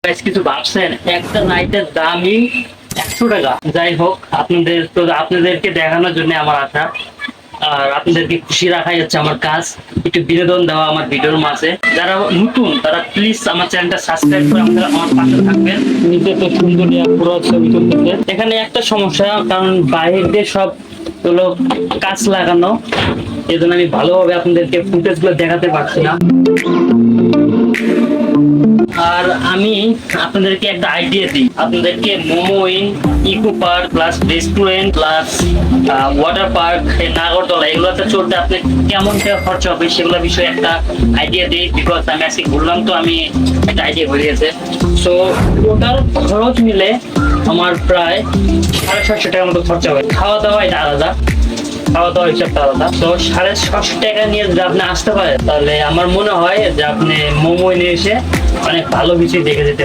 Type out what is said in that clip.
Guys কিছু ভাবছেন একটা নাইটের দামই 100 টাকা। যাই হোক, আপনাদেরকে দেখানোর জন্য আমার আসা, আর আপনাদেরকে খুশি রাখাই হচ্ছে আমার কাজ, একটু বিনোদন দেওয়া আমার ভিডিওর মাঝে। যারা নতুন তারা প্লিজ আমার চ্যানেলটা সাবস্ক্রাইব করে আপনারা আমার পাশে থাকবেন। নিচে তো সুন্দর পুরো ছবি তুলতেছে। এখানে একটা সমস্যা, কারণ বাইরে দিয়ে সব হলো কাঁচ লাগানো, এই জন্য আমি ভালোভাবে আপনাদেরকে ফুটেজ গুলো দেখাতে পারছি না। আর আমি আপনাদেরকে একটা আইডিয়া দিই, আপনাদেরকে Momo In, Eco Park plus restaurant plus water park, নাগরদোলা, এগুলোতে চলতে আপনি কেমন টাকা খরচা হবে সেগুলো বিষয়ে একটা আইডিয়া দিই। বিকজ আমি আজকে ঘুরলাম, তো আমি একটা আইডিয়া হয়ে গেছে। সো টোটাল খরচ মিলে আমার প্রায় 750 টাকার মতো খরচা হবে। খাওয়া দাওয়া এটা আলাদা, খাওয়া দাওয়া হিসাবটা আলাদা। তো 750 টাকা নিয়ে যদি আপনি আসতে পারেন, তাহলে আমার মনে হয় যে আপনি মোমো নিয়ে এসে অনেক ভালো কিছু দেখে যেতে পারেন।